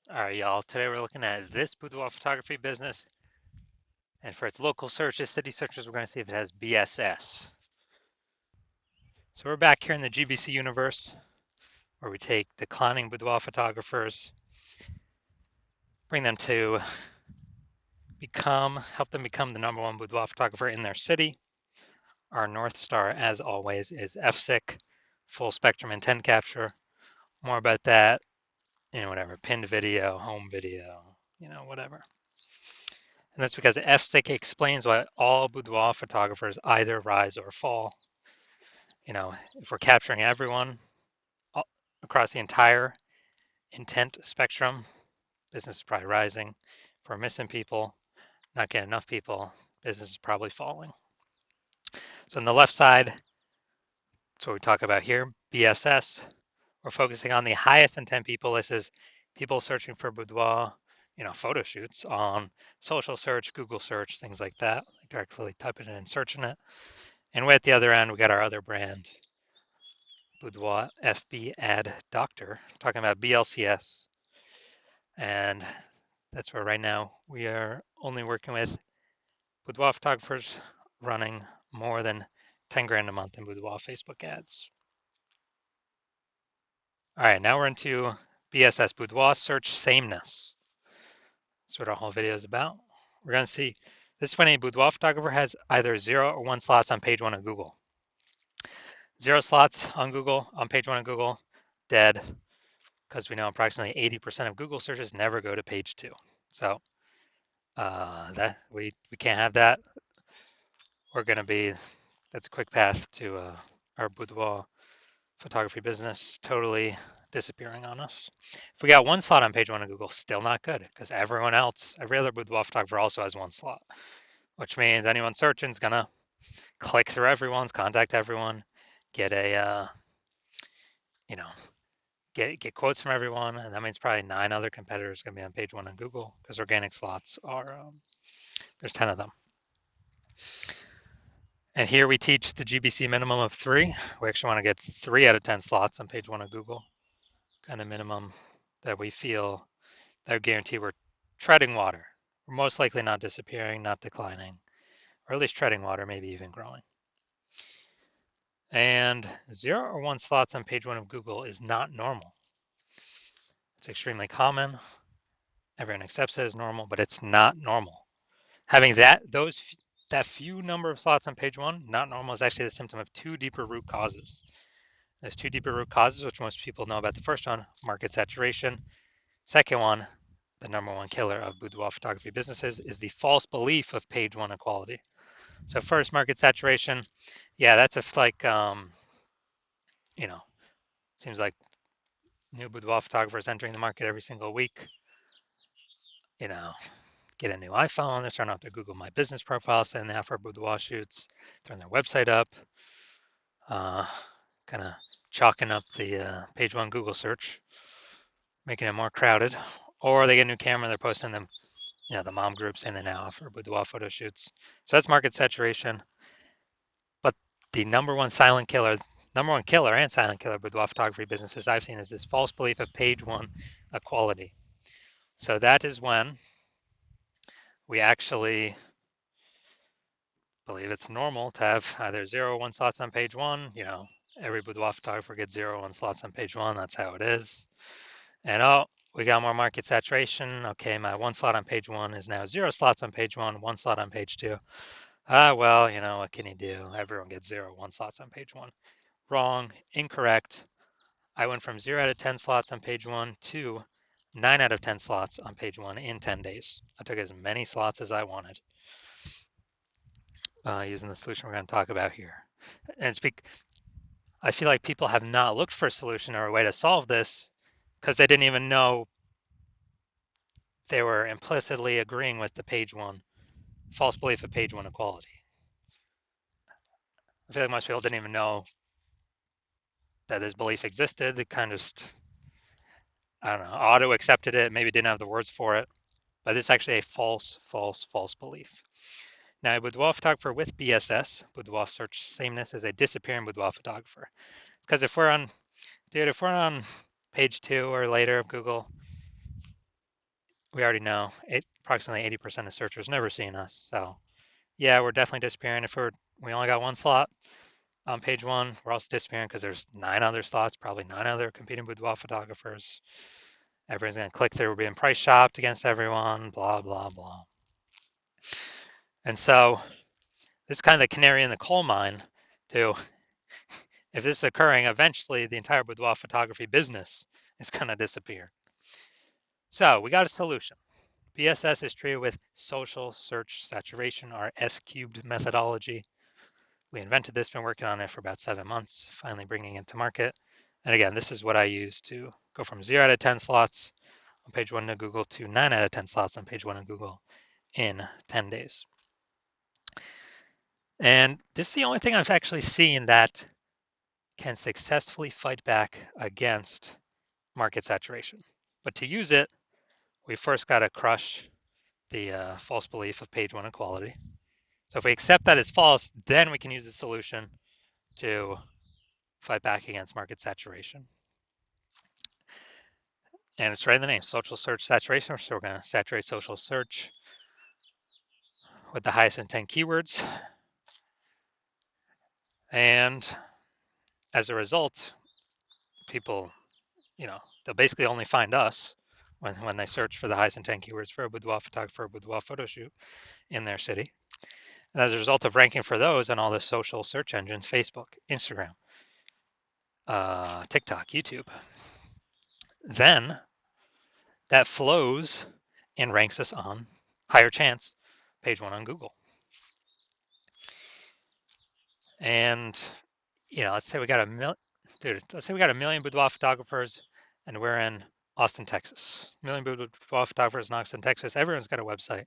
All right, y'all. Today we're looking at this boudoir photography business, and for its local searches, city searches, we're going to see if it has BSS. So we're back here in the GBC universe, where we take declining boudoir photographers, bring them to help them become the #1 boudoir photographer in their city. Our North Star, as always, is FSIC, full spectrum intent capture. More about that, whatever, pinned video, home video, whatever. And that's because FSIC explains why all boudoir photographers either rise or fall. If we're capturing everyone across the entire intent spectrum, business is probably rising. If we're missing people, not getting enough people, business is probably falling. So on the left side, that's what we talk about here, BSS. We're focusing on the highest intent people. This is people searching for boudoir, photo shoots on social search, Google search, things like that, like directly typing it in and searching it. And way at the other end, we got our other brand, Boudoir FB Ad Doctor, talking about BLCS. And that's where right now we are only working with boudoir photographers running more than 10 grand a month in boudoir Facebook ads. All right, now we're into BSS, boudoir search sameness. That's what our whole video is about. We're going to see this is when a boudoir photographer has either 0 or 1 slots on page 1 of Google. 0 slots on Google, on page 1 of Google, dead, because we know approximately 80% of Google searches never go to page 2. So that we can't have that. We're going to be, that's a quick path to our boudoir photography business totally disappearing on us. If we got 1 slot on page 1 of Google, still not good, because everyone else, every other boudoir photographer also has 1 slot, which means anyone searching is going to click through everyone's, contact everyone, get a, get quotes from everyone, and that means probably 9 other competitors going to be on page 1 on Google, because organic slots are, there's 10 of them. And here we teach the GBC minimum of 3. We actually want to get 3 out of 10 slots on page 1 of Google, kind of minimum that we feel that would guarantee we're treading water. We're most likely not disappearing, not declining, or at least treading water, maybe even growing. And 0 or 1 slots on page 1 of Google is not normal. It's extremely common. Everyone accepts it as normal, but it's not normal. Having that few number of slots on page 1, not normal, is actually the symptom of 2 deeper root causes. There's 2 deeper root causes, which most people know about. The first one, market saturation. Second one, the #1 killer of boudoir photography businesses, is the false belief of page 1 equality. So first, market saturation. Yeah, that's seems like new boudoir photographers entering the market every single week. Get a new iPhone, they're starting off their Google My Business profile, saying they have for boudoir shoots, throwing their website up, kind of chalking up the page 1 Google search, making it more crowded. Or they get a new camera, they're posting them, the mom group saying they now offer boudoir photo shoots. So that's market saturation. But the number one killer and silent killer boudoir photography businesses I've seen is this false belief of page 1 equality. So that is when we actually believe it's normal to have either 0 or 1 slots on page 1. Every boudoir photographer gets 0 or 1 slots on page 1. That's how it is. And we got more market saturation. Okay, my 1 slot on page 1 is now 0 slots on page 1, 1 slot on page 2. Well, what can you do? Everyone gets 0, 1 slots on page 1. Wrong, incorrect. I went from 0 out of 10 slots on page 1 to 9 out of 10 slots on page 1 in 10 days. I took as many slots as I wanted using the solution we're going to talk about here. And I feel like people have not looked for a solution or a way to solve this because they didn't even know they were implicitly agreeing with the page 1 false belief of page 1 equality. I feel like most people didn't even know that this belief existed. They kind of just, I don't know, auto accepted it, maybe didn't have the words for it. But this is actually a false belief. Now, a boudoir photographer with BSS, boudoir search sameness, is a disappearing boudoir photographer. Because if we're on page 2 or later of Google, we already know approximately 80% of searchers never seen us. So yeah, we're definitely disappearing. If we only got one slot on page one, we're also disappearing because there's 9 other slots, probably 9 other competing boudoir photographers. Everyone's gonna click through. We're being price shopped against everyone. Blah blah blah. And so this is kind of the canary in the coal mine. To if this is occurring, eventually the entire boudoir photography business is gonna disappear. So we got a solution. BSS is treated with social search saturation, our S cubed methodology. We invented this, been working on it for about 7 months, finally bringing it to market. And again, this is what I use to go from 0 out of 10 slots on page one of Google to 9 out of 10 slots on page one of Google in 10 days. And this is the only thing I've actually seen that can successfully fight back against market saturation. But to use it, we first got to crush the false belief of page one equality. So if we accept that as false, then we can use the solution to fight back against market saturation. And it's right in the name, social search saturation. So we're going to saturate social search with the highest intent keywords. And as a result, people, they'll basically only find us when they search for the highest intent keywords for a boudoir photographer, a boudoir photo shoot in their city. And as a result of ranking for those on all the social search engines, Facebook, Instagram, TikTok, YouTube, then that flows and ranks us on higher chance page one on Google. And let's say we got a million boudoir photographers, and we're in Austin, Texas. A million boudoir photographers in Austin, Texas. Everyone's got a website.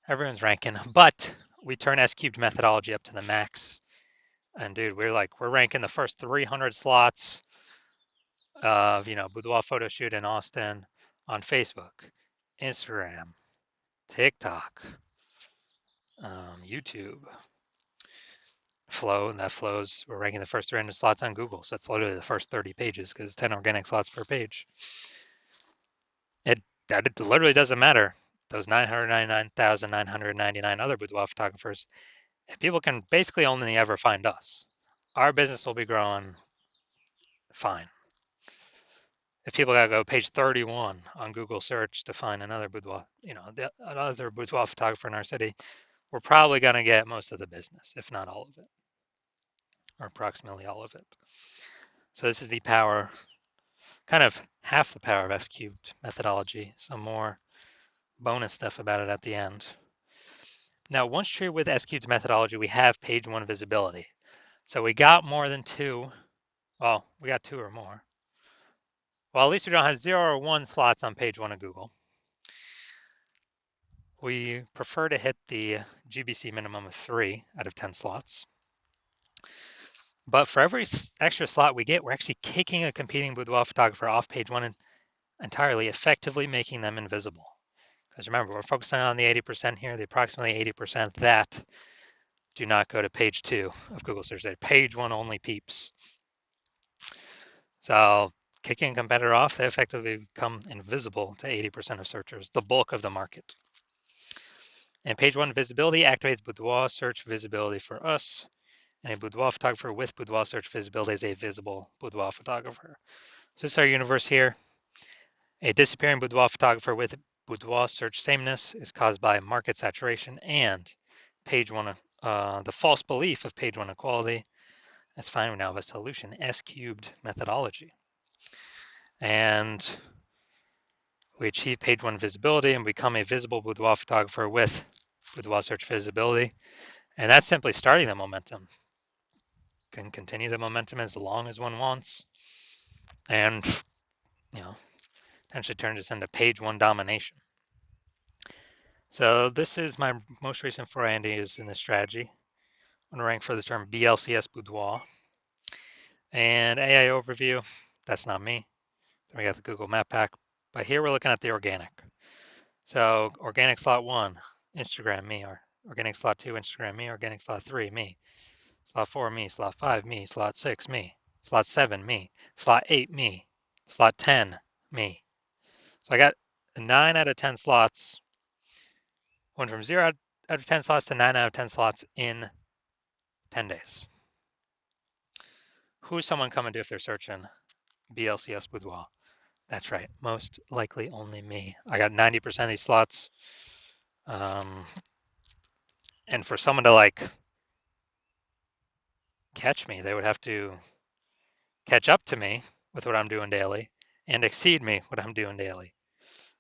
Everyone's ranking, but we turn S cubed methodology up to the max. And dude, we're ranking the first 300 slots of boudoir photo shoot in Austin on Facebook, Instagram, TikTok, YouTube, Flow, and that flows. We're ranking the first 300 slots on Google, so that's literally the first 30 pages because 10 organic slots per page. It literally doesn't matter. Those 999,999 other boudoir photographers, if people can basically only ever find us, our business will be growing fine. If people gotta go page 31 on Google search to find another boudoir, another boudoir photographer in our city, we're probably gonna get most of the business, if not all of it, or approximately all of it. So this is the power, kind of half the power of S cubed methodology. Some more bonus stuff about it at the end. Now, once treated with S cubed methodology, we have page one visibility. So we got more than two. Well, we got two or more. Well, at least we don't have 0 or 1 slots on page one of Google. We prefer to hit the GBC minimum of 3 out of 10 slots. But for every extra slot we get, we're actually kicking a competing boudoir photographer off page one and entirely, effectively making them invisible. Because remember, we're focusing on the 80% here, the approximately 80% that do not go to page 2 of Google search. They're page one only peeps. So kicking a competitor off, they effectively become invisible to 80% of searchers, the bulk of the market. And page one visibility activates boudoir search visibility for us. And a boudoir photographer with boudoir search visibility is a visible boudoir photographer. So this is our universe here. A disappearing boudoir photographer with boudoir search sameness is caused by market saturation and page one, the false belief of page one equality. That's fine. We now have a solution, S cubed methodology. And we achieve page one visibility and become a visible boudoir photographer with boudoir search visibility. And that's simply starting the momentum. Can continue the momentum as long as one wants. And, potentially turn this into page one domination. So this is my most recent foray into using this strategy. I'm going to rank for the term BLCS boudoir. And AI overview, that's not me. Then we got the Google Map Pack. But here we're looking at the organic. So organic slot 1, Instagram, me. Or organic slot 2, Instagram, me. Organic slot 3, me. Slot 4, me. Slot 5, me. Slot 6, me. Slot 7, me. Slot 8, me. Slot 10, me. So I got 9 out of 10 slots went from 0 out of 10 slots to 9 out of 10 slots in 10 days. Who's someone coming to if they're searching BLCS Boudoir? That's right, most likely only me. I got 90% of these slots. And for someone to like catch me, they would have to catch up to me with what I'm doing daily and exceed me what I'm doing daily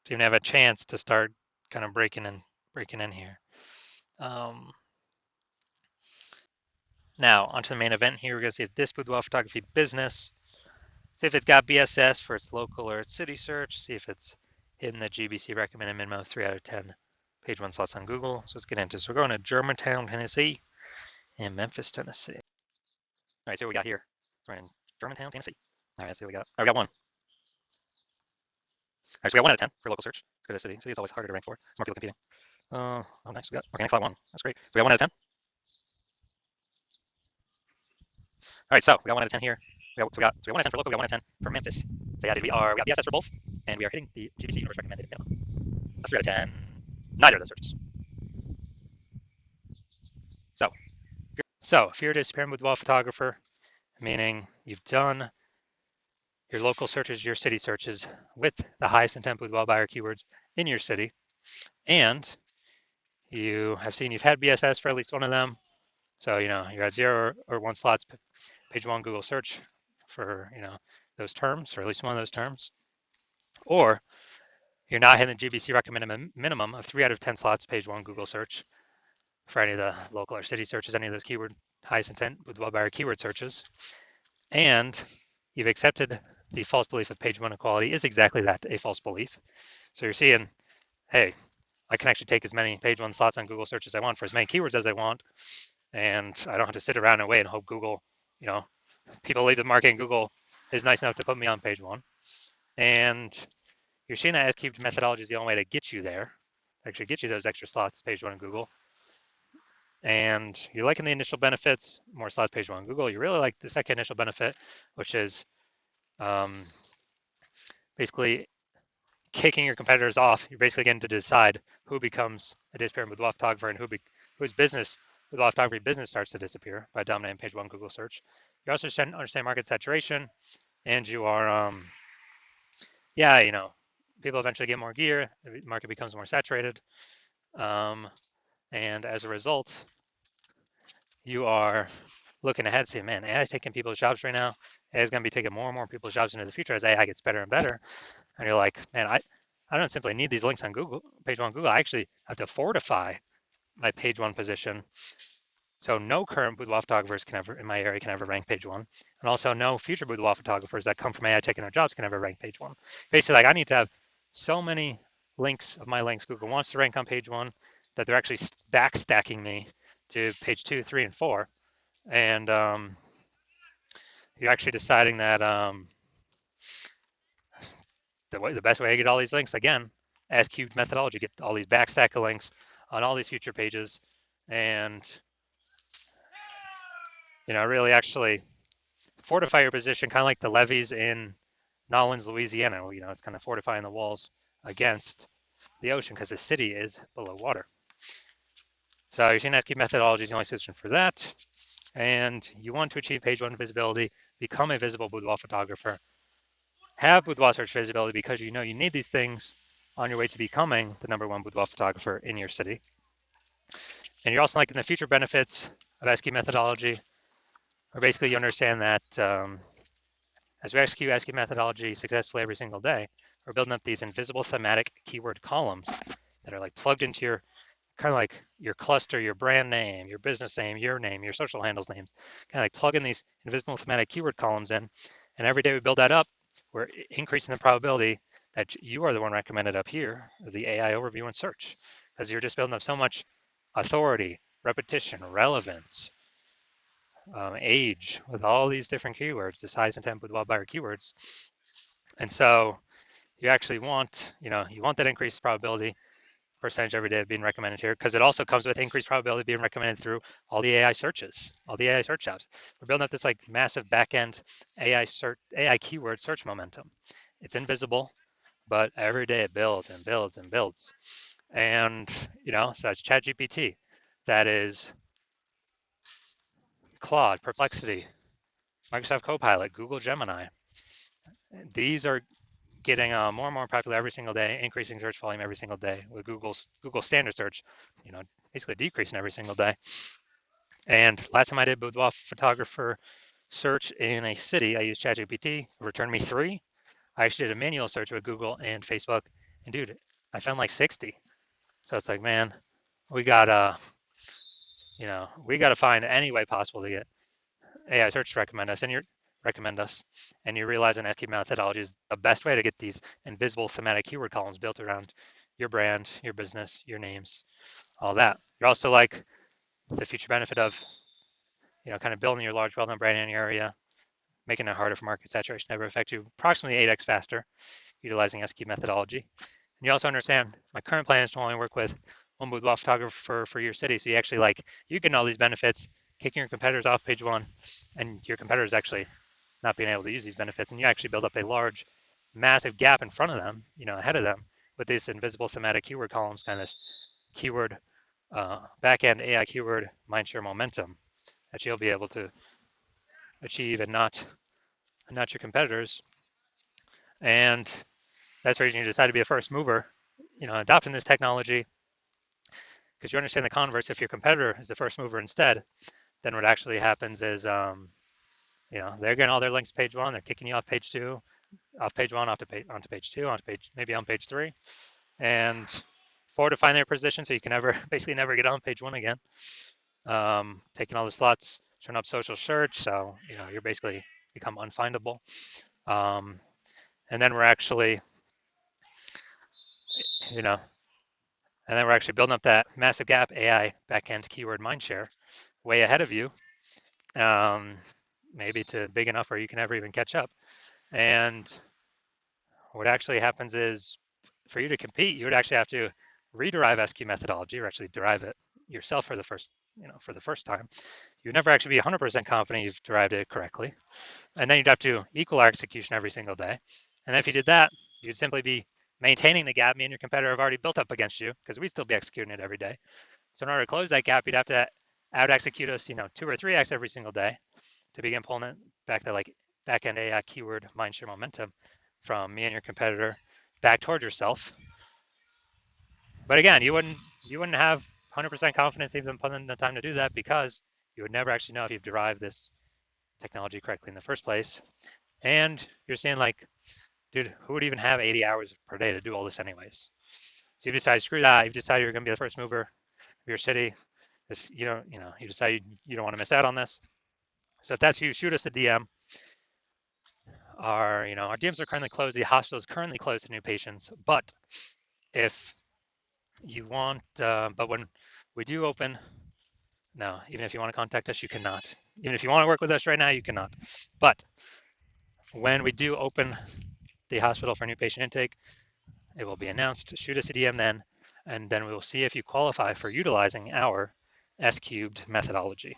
to even have a chance to start kind of breaking in here. Now onto the main event here. We're gonna see if this boudoir photography business, see if it's got BSS for its local or its city search, see if it's hitting the GBC recommended minimum of 3 out of 10 page 1 slots on Google. So let's get into this. So we're going to Germantown, Tennessee and Memphis, Tennessee. All right, so what we got here. We're in Germantown, Tennessee. All right, let's see what we got. All right, we got one. All right, so we got 1 out of 10 for local search. Let's go to city. City is always harder to rank for. It's more people competing. Oh, nice. We got okay, next slot 1. That's great. So we got 1 out of 10. All right, so we got 1 out of 10 here. We got 1 out of 10 for local. We got 1 out of 10 for Memphis. So yeah, we got BSS for both, and we are hitting the GBC universe recommended minimum. A 3 out of 10. Neither of those searches. So if you're a disappearing boudoir photographer, meaning you've done your local searches, your city searches with the highest intent boudoir buyer keywords in your city, and you have seen you've had BSS for at least one of them. So, you're at 0 or 1 slots, page 1 Google search for, those terms, or at least one of those terms. Or you're not hitting the GBC recommended minimum of 3 out of 10 slots, page 1 Google search for any of the local or city searches, any of those keyword highest intent boudoir buyer keyword searches. And you've accepted the false belief of page 1 equality is exactly that, a false belief. So you're seeing, hey, I can actually take as many page 1 slots on Google search as I want for as many keywords as I want, and I don't have to sit around and wait and hope Google, people leave the market and Google is nice enough to put me on page 1. And you're seeing that S-cubed methodology is the only way to get you there, actually get you those extra slots, page 1 in Google. And you're liking the initial benefits, more slots, page 1 in Google. You really like the second initial benefit, which is basically kicking your competitors off. You're basically getting to decide who becomes a disappearing boudoir photographer and whose business boudoir photography business starts to disappear by dominating page 1 Google search. You also understand market saturation, and you are, people eventually get more gear. The market becomes more saturated, and as a result, you are looking ahead, saying, man, AI is taking people's jobs right now. AI is going to be taking more and more people's jobs into the future as AI gets better and better. And you're like, man, I don't simply need these links on Google, page 1 Google. I actually have to fortify my page 1 position. So no current boudoir photographers in my area can ever rank page 1. And also no future boudoir photographers that come from AI taking our jobs can ever rank page 1. Basically, like I need to have so many links of my links Google wants to rank on page 1 that they're actually backstacking me to page 2, 3, and 4. And you're actually deciding that the best way to get all these links, again, S-cubed methodology, get all these backstack of links on all these future pages, and really actually fortify your position, kind of like the levees in Nolens, Louisiana. It's kind of fortifying the walls against the ocean because the city is below water. So you're seeing S-cubed methodology is the only solution for that. And you want to achieve page 1 visibility, become a visible boudoir photographer, have boudoir search visibility because you need these things on your way to becoming the #1 boudoir photographer in your city. And you're also liking the future benefits of S-cubed methodology, or basically you understand that as we execute S-cubed methodology successfully every single day, we're building up these invisible thematic keyword columns that are like plugged into your kind of like your cluster, your brand name, your business name, your social handles names, kind of like plugging these invisible thematic keyword columns in. And every day we build that up, we're increasing the probability that you are the one recommended up here, the AI overview and search, because you're just building up so much authority, repetition, relevance, age, with all these different keywords, the size and temp with boudoir buyer keywords. And so you actually want, you want that increased probability percentage every day of being recommended here, because it also comes with increased probability of being recommended through all the AI searches, all the AI search apps. We're building up this like massive backend AI keyword search momentum. It's invisible, but every day it builds and builds and builds. And, so that's ChatGPT. That is Claude, Perplexity, Microsoft Copilot, Google Gemini. These are getting more and more popular every single day, increasing search volume every single day, with Google standard search, basically decreasing every single day. And last time I did boudoir photographer search in a city, I used ChatGPT, returned me 3. I actually did a manual search with Google and Facebook, and dude, I found like 60. So it's like, man, we gotta, we gotta find any way possible to get AI search to recommend us, and you realize an SQ methodology is the best way to get these invisible thematic keyword columns built around your brand, your business, your names, all that. You're also like the future benefit of, kind of building your large, well-known brand in your area, making it harder for market saturation to ever affect you approximately 8x faster, utilizing SQ methodology. And you also understand my current plan is to only work with one boudoir photographer for your city. So you get all these benefits, kicking your competitors off page 1, and your competitors actually not being able to use these benefits, and you actually build up a large, massive gap in front of them, ahead of them, with these invisible thematic keyword columns, kind of this keyword back-end AI keyword mindshare momentum that you'll be able to achieve and not your competitors. And that's where you decide to be a first mover, adopting this technology, because you understand the converse. If your competitor is the first mover instead, then what actually happens is, they're getting all their links page 1, they're kicking you off page 2, off page 1, onto page 2, maybe on page 3, and fortifying their position so you can basically never get on page 1 again. Taking all the slots, turn up social search, so you're basically become unfindable. And then we're actually, building up that massive gap AI backend keyword mindshare way ahead of you, maybe to big enough where you can never even catch up. And what actually happens is, for you to compete, you would actually have to rederive SQ methodology, or actually derive it yourself for the first time. You'd never actually be 100% confident you've derived it correctly. And then you'd have to equal our execution every single day. And if you did that, you'd simply be maintaining the gap me and your competitor have already built up against you, because we'd still be executing it every day. So in order to close that gap, you'd have to out execute us, 2 or 3x every single day to begin pulling it back to like back-end AI keyword mindshare momentum from me and your competitor back towards yourself. But again, you wouldn't have 100% confidence even putting in the time to do that, because you would never actually know if you've derived this technology correctly in the first place. And you're saying like, dude, who would even have 80 hours per day to do all this anyways? So you decide, screw that. You've decided you're going to be the first mover of your city. You decide you don't want to miss out on this. So if that's you, shoot us a DM. Our DMs are currently closed. The hospital is currently closed to new patients. But if you want, but when we do open, no, even if you want to contact us, you cannot. Even if you want to work with us right now, you cannot. But when we do open the hospital for new patient intake, it will be announced. Shoot us a DM then, and then we will see if you qualify for utilizing our S-cubed methodology.